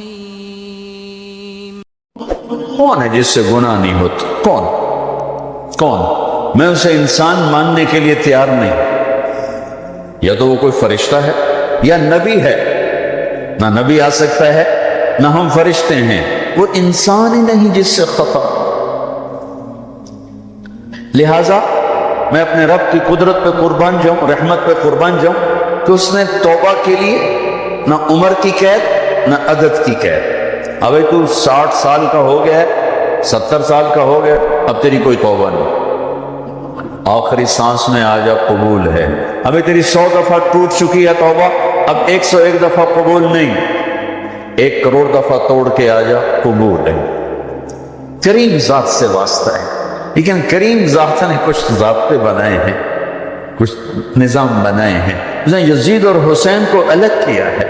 الرحيم کون ہے جس سے گناہ نہیں ہوتا؟ کون؟ میں اسے انسان ماننے کے لیے تیار نہیں. یا تو وہ کوئی فرشتہ ہے یا نبی ہے. نہ نبی آ سکتا ہے نہ ہم فرشتے ہیں. وہ انسان ہی نہیں جس سے خطا. لہذا میں اپنے رب کی قدرت پہ قربان جاؤں، رحمت پہ قربان جاؤں کہ اس نے توبہ کے لیے نہ عمر کی قید نہ عدد کی قید. ابھی تو 60 سال کا ہو گیا ہے، 70 سال کا ہو گیا، اب تیری کوئی توبہ نہیں. آخری سانس میں آ جا، قبول ہے. ابھی تیری 100 دفعہ ٹوٹ چکی ہے توبہ، اب 101 دفعہ قبول نہیں، 1 کروڑ دفعہ توڑ کے آ جا، قبول ہے. کریم ذات سے واسطہ ہے. لیکن کریم ذات نے کچھ ضابطے بنائے ہیں، کچھ نظام بنائے ہیں. اس نے یزید اور حسین کو الگ کیا ہے.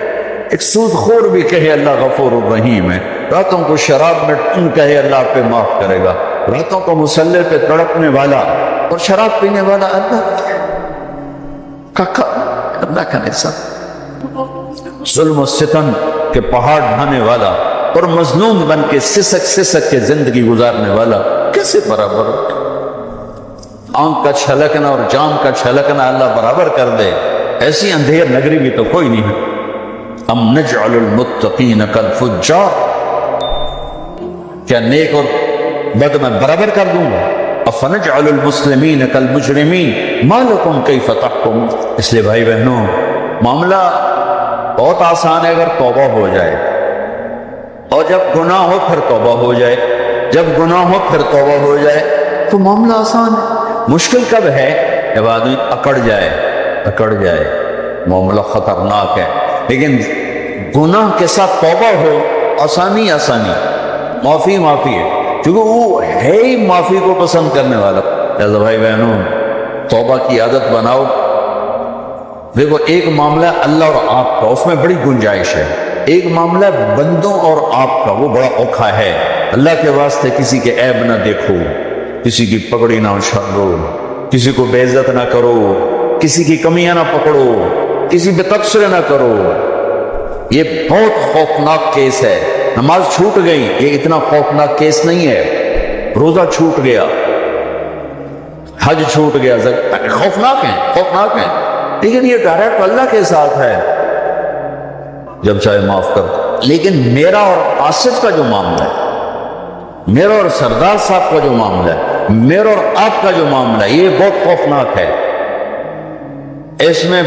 ایک سود خور بھی کہے اللہ غفور الرحیم ہے، راتوں کو شراب میں ٹن کہے اللہ پہ معاف کرے گا، راتوں کو مسلح پہ تڑپنے والا اور شراب پینے والا اللہ کا نظام. ظلم و ستم کے پہاڑ ڈھانے والا اور مظلوم بن کے سسک کے زندگی گزارنے والا کیسے برابر ہو؟ آنکھ کا چھلکنا اور جام کا چھلکنا اللہ برابر کر دے، ایسی اندھیر نگری بھی تو کوئی نہیں ہے. ام نجعل المتقین کالفجار، کیا نیک اور بد میں برابر کر دوں گا؟ افنجعل المسلمین کالمجرمین ما لکم کیف تحکمون. اس لیے بھائی بہنوں، معاملہ بہت آسان ہے اگر توبہ ہو جائے، اور جب گناہ ہو پھر توبہ ہو جائے، جب گناہ ہو پھر توبہ ہو جائے تو معاملہ آسان ہے. مشکل کب ہے؟ جب آدمی اکڑ جائے، معاملہ خطرناک ہے. لیکن گناہ کے ساتھ توبہ ہو، آسانی معافی ہے، کیونکہ وہ ہے ہی معافی کو پسند کرنے والا. لہذا بھائی بہنوں، توبہ کی عادت بناؤ. دیکھو، ایک معاملہ اللہ اور آپ کا، اس میں بڑی گنجائش ہے. ایک معاملہ بندوں اور آپ کا، وہ بڑا اوکھا ہے. اللہ کے واسطے کسی کے عیب نہ دیکھو، کسی کی پگڑی نہ اچھالو، کسی کو بے عزت نہ کرو، کسی کی کمیاں نہ پکڑو، کسی پہ تبصرے نہ کرو. یہ بہت خوفناک کیس ہے. نماز چھوٹ گئی، یہ اتنا خوفناک کیس نہیں ہے. روزہ چھوٹ گیا، حج چھوٹ گیا، خوفناک ہیں، لیکن یہ ڈائریکٹ اللہ کے ساتھ ہے، جب چاہے معاف کر. لیکن میرا اور آصف کا جو معاملہ ہے، میرا اور سردار صاحب کا جو معاملہ ہے، میرا اور آپ کا جو معاملہ ہے، یہ بہت خوفناک ہے. اس میں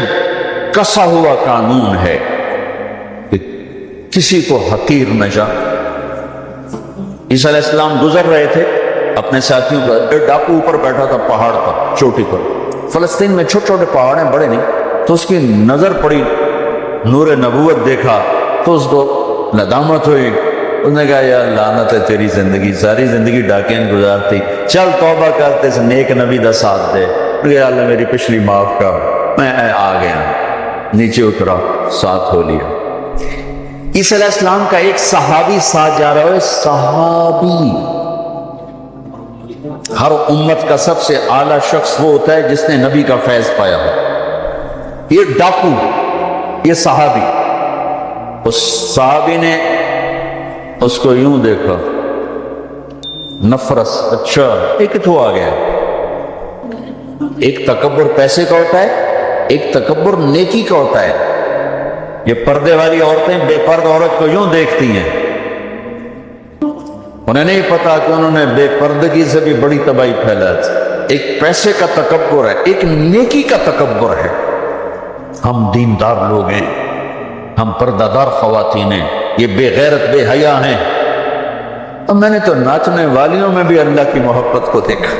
کسا ہوا قانون ہے کہ کسی کو حقیر نہ جان. عیسیٰ علیہ السلام گزر رہے تھے اپنے ساتھیوں کا، ایک ڈاکو اوپر بیٹھا تھا پہاڑ پر، چوٹی پر. فلسطین میں چھوٹے چھوٹے پہاڑ ہیں، بڑے نہیں. تو اس کی نظر پڑی، نور نبوت دیکھا تو اس کو ندامت ہوئی. اس نے کہا یا لعنت ہے تیری زندگی، ساری زندگی ڈاکین گزارتی، چل توبہ کرتے سے نیک نبی دا ساتھ دے. یا اللہ میری پچھلی معاف کر. میں آ گیا، نیچے اترا، ساتھ ہو لیا. عیسیٰ علیہ السلام کا ایک صحابی ساتھ جا رہا ہے. صحابی، ہر امت کا سب سے اعلیٰ شخص وہ ہوتا ہے جس نے نبی کا فیض پایا ہو. یہ ڈاکو، یہ صحابی. اس صحابی نے اس کو یوں دیکھا، نفرت، اچھا ایک تو آ گیا. ایک تکبر پیسے کا ہوتا ہے، ایک تکبر نیکی کا ہوتا ہے. یہ پردے والی عورتیں بے پردہ عورت کو یوں دیکھتی ہیں، انہیں نہیں پتا کہ انہوں نے بے پردگی سے بھی بڑی تباہی پھیلا تھی. ایک پیسے کا تکبر ہے، ایک نیکی کا تکبر ہے. ہم دیندار لوگ ہیں، ہم پردہ دار خواتین ہیں، یہ بے غیرت بے حیا ہیں. اب میں نے تو ناچنے والیوں میں بھی اللہ کی محبت کو دیکھا.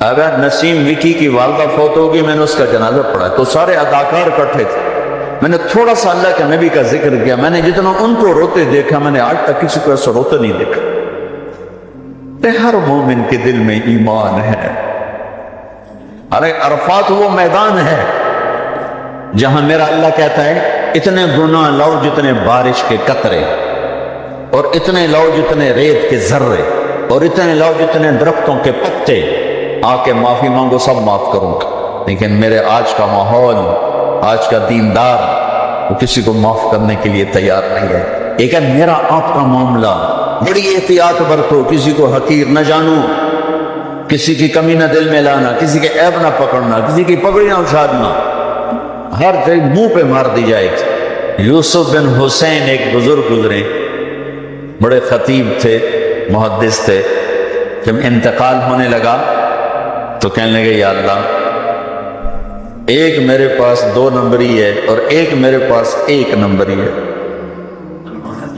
اگر نسیم وکی کی والدہ فوت ہوگی، میں نے اس کا جنازہ پڑھا تو سارے اداکار اکٹھے تھے. میں نے تھوڑا سا اللہ کے نبی کا ذکر کیا. میں نے جتنا ان کو روتے دیکھا، میں نے آج تک کسی کو ایسا روتے نہیں دیکھا. ہر مومن کے دل میں ایمان ہے. ارے عرفات وہ میدان ہے جہاں میرا اللہ کہتا ہے اتنے گناہ لاؤ جتنے بارش کے قطرے، اور اتنے لاؤ جتنے ریت کے ذرے، اور اتنے لاؤ جتنے درختوں کے پتے. آ کے معافی مانگو، سب معاف کروں گا. لیکن میرے آج کا ماحول، آج کا دیندار، وہ کسی کو معاف کرنے کے لیے تیار نہیں ہے۔ ایک ہے میرا آپ کا معاملہ، بڑی احتیاط برتو، کسی کو حقیر نہ جانو، کسی کی کمی نہ دل میں لانا، کسی کے عیب نہ پکڑنا، کسی کی پگڑی نہ اچھالنا، ہر جگہ منہ پہ مار دی جائے گی۔ یوسف بن حسین ایک بزرگ گزرے، بڑے خطیب تھے، محدث تھے۔ جب انتقال ہونے لگا تو کہنے لگے یا اللہ، ایک میرے پاس 2 نمبری ہے اور ایک میرے پاس 1 نمبری ہے۔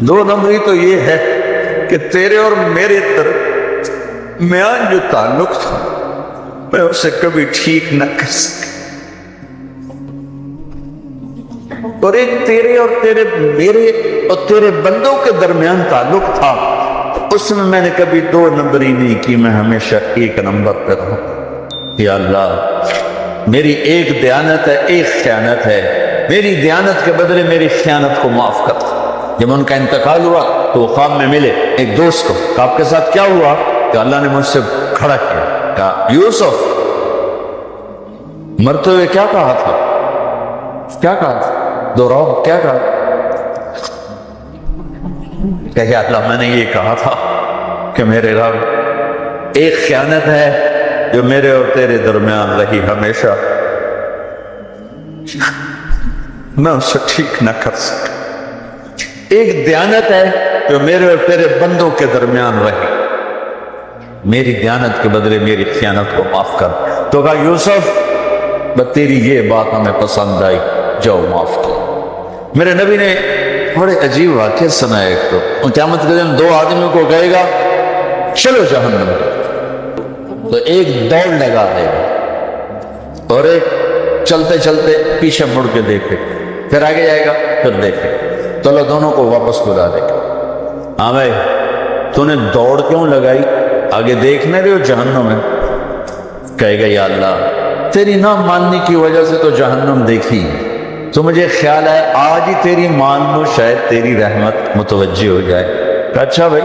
2 نمبری تو یہ ہے کہ تیرے اور میرے درمیان جو تعلق تھا میں اسے کبھی ٹھیک نہ کر سکا، اور ایک تیرے اور میرے اور تیرے بندوں کے درمیان تعلق تھا، اس میں نے کبھی 2 نمبری نہیں کی، میں ہمیشہ 1 نمبر پہ رہا۔ یا اللہ، میری ایک دیانت ہے، ایک خیانت ہے، میری دیانت کے بدلے میری خیانت کو معاف کر۔ جب ان کا انتقال ہوا تو وہ خواب میں ملے ایک دوست کو، کہ آپ کے ساتھ کیا ہوا؟ کہ اللہ نے مجھ سے کھڑا کیا، کہا یوسف مرتے ہوئے کیا کہا تھا؟ کیا کہا تھا؟ دوہراؤ، کیا کہا؟ کہ یا اللہ، میں نے یہ کہا تھا کہ میرے رب، ایک خیانت ہے جو میرے اور تیرے درمیان رہی ہمیشہ، میں اسے ٹھیک نہ کر سکا۔ ایک دیانت ہے جو میرے اور تیرے بندوں کے درمیان رہی، میری دیانت کے بدلے میری خیانت کو معاف کر۔ تو کہا یوسف، تیری یہ بات ہمیں پسند آئی، جاؤ معاف کر۔ میرے نبی نے بڑے عجیب واقعہ سنا ہے۔ ایک تو قیامت کے دن 2 آدمیوں کو کہے گا چلو جہنم، تو ایک دوڑ لگا دے گا اور ایک چلتے چلتے پیچھے مڑ کے دیکھے، پھر آگے جائے گا، پھر دیکھے، تو اللہ دونوں کو واپس بلا دے گا۔ ہاں بھائی، تو نے دوڑ کیوں لگائی؟ آگے دیکھنے رہے ہو جہنم میں؟ کہے گا یا اللہ، تیری نہ ماننے کی وجہ سے تو جہنم دیکھی، تو مجھے خیال ہے آج ہی تیری مان لو، شاید تیری رحمت متوجہ ہو جائے۔ کہ اچھا بھائی،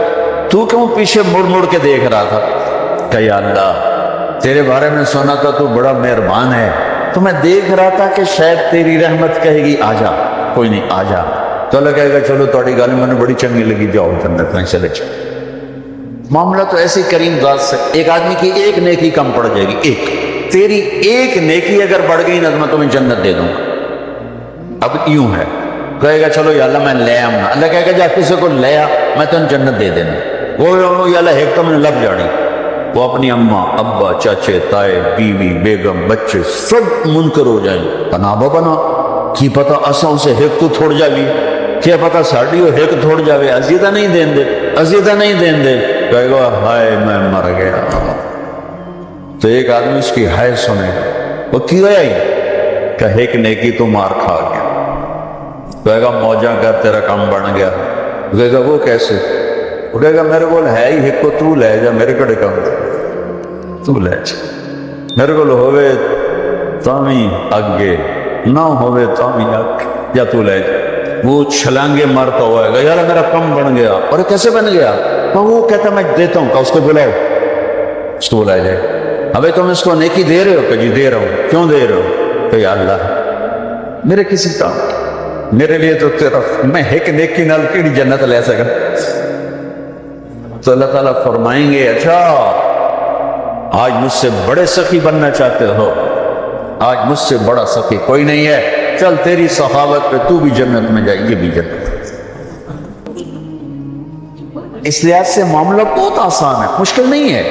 تو کیوں پیچھے مڑ مڑ کے دیکھ رہا تھا؟ کہ یا اللہ، تیرے بارے میں سنا تھا تو بڑا مہربان ہے، تو میں دیکھ رہا تھا کہ شاید تیری رحمت کہے گی آ جا۔ کوئی نہیں، آ جا۔ تو اللہ کہے گا چلو تھوڑی گل میں نے بڑی چنگی لگی، جاؤ جنت میں چلے جاؤ۔ معاملہ تو ایسے کریم ذات سے، ایک آدمی کی ایک نیکی کم پڑ جائے گی، ایک تیری ایک نیکی اگر بڑھ گئی نا تو میں تمہیں جنت دے دوں گا۔ اب یوں ہے، کہے گا چلو یا اللہ میں لے آؤں گا، اللہ کہے گا جا کسی کو لے آ، میں تمہیں جنت دے دینا۔ وہ یا اللہ ایک تو میں لب جاڑی، وہ اپنی اماں، ابا، چاچے، تائے، بیوی، بیگم، بچے سب منکر ہو جائیں۔ بنا بنا کی پتہ اساں سے ایک تو تھوڑ جاوی، کیا پتہ ساڑی ہو ایک تھوڑ جاوے، عزیدہ نہیں دین دے، عزیدہ نہیں دین دے۔ کہے گا ہائے میں مر گیا۔ تو ایک آدمی اس کی ہائے سنے گا، وہ کیوں آئی؟ کہ ایک نیکی تو مار کھا گیا۔ کہے گا موجہ کر، تیرا کام بن گیا۔ کہے گا وہ کیسے؟ وہ کہے گا میرے کو ہے ہی ایک کو، تو لے جا، میرے کڑے کام تو لے جا، میرے کو ہوئے تامی اگے نہ ہوئے تامی اگ، یا تو لے جا۔ وہ چھلانگے مارتا ہوا ہے، یار میرا کم بن گیا۔ اور کیسے بن گیا؟ تو وہ کہتا میں دیتا ہوں، کہ اس کو بلاؤ، اس کو لے جائے۔ ابھی تم اس کو نیکی دے رہے ہو؟ کہ جی دے رہا ہوں۔ کیوں دے رہے ہو؟ کہ یا اللہ میرے کسی کام، میرے لیے تو تیرا، میں ایک نیکی نال کیڑی جنت لے سکا۔ تو اللہ تعالیٰ فرمائیں گے اچھا آج مجھ سے بڑے سخی بننا چاہتے ہو؟ آج مجھ سے بڑا سخی کوئی نہیں ہے، چل تیری سخاوت پہ تو بھی جنت میں جائے، یہ بھی جنت۔ اس لحاظ سے معاملہ بہت آسان ہے، مشکل نہیں ہے۔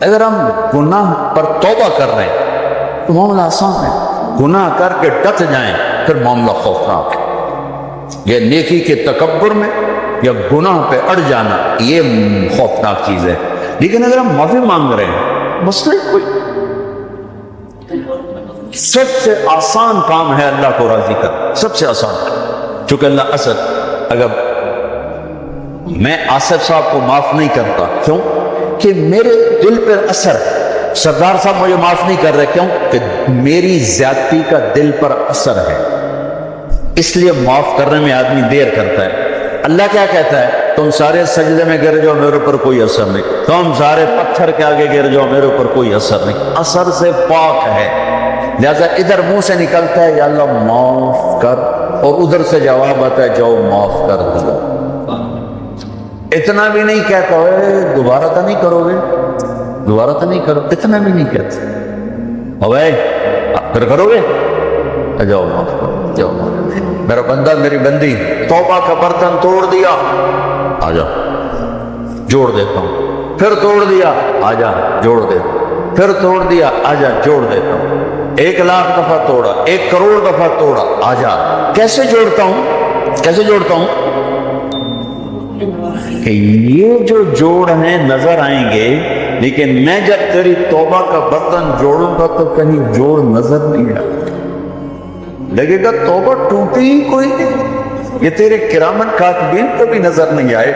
اگر ہم گناہ پر توبہ کر رہے ہیں تو معاملہ آسان ہے، گناہ کر کے ڈٹ جائیں پھر معاملہ خوفناک ہے۔ یہ نیکی کے تکبر میں یا گناہ پہ اڑ جانا یہ خوفناک چیز ہے۔ لیکن اگر ہم معافی مانگ رہے ہیں، مسئلہ کوئی سب سے آسان کام ہے اللہ کو راضی کر، سب سے آسان کام۔ چونکہ اللہ اسد، اگر میں آصف صاحب کو معاف نہیں کرتا، کیوں کہ میرے دل پر اثر ہے، سردار صاحب مجھے معاف نہیں کر رہے، کیوں کہ میری زیادتی کا دل پر اثر ہے، اس لیے معاف کرنے میں آدمی دیر کرتا ہے۔ اللہ کیا کہتا ہے؟ تم سارے سجدے میں گر جاؤ، میرے اوپر کوئی اثر نہیں، تم سارے پتھر کے آگے گر جاؤ، میرے اوپر کوئی اثر نہیں، اثر سے پاک ہے۔ لہذا ادھر منہ سے نکلتا ہے یا اللہ معاف کر، اور ادھر سے جواب آتا ہے جاؤ معاف کر دیا۔ اتنا بھی نہیں کہتا ہے دوبارہ تو نہیں کرو گے، دوبارہ تو نہیں کرو، اتنا بھی نہیں کہتا اوے پھر کرو گے، جاؤ معاف کرو، جاؤ معاف کرو۔ میرا بندہ میری بندی توبہ کا برتن توڑ دیا، آ جا جوڑ دیتا ہوں، پھر توڑ دیا، آ جا جوڑ دیتا ہوں، پھر توڑ دیا، آ جا جوڑ دیتا ہوں، 1,00,000 دفعہ توڑا، 1 کروڑ دفعہ توڑا، آ جا۔ کیسے جوڑتا ہوں، کیسے جوڑتا ہوں کہ یہ جو جوڑ ہیں نظر آئیں گے، لیکن میں جب تیری توبہ کا برتن جوڑوں گا تو کہیں جوڑ نظر نہیں آئے، لگے گا توبہ ٹوٹی ہی کوئی نہیں، یہ تیرے کرامن کاتبین کو بھی نظر نہیں آئے۔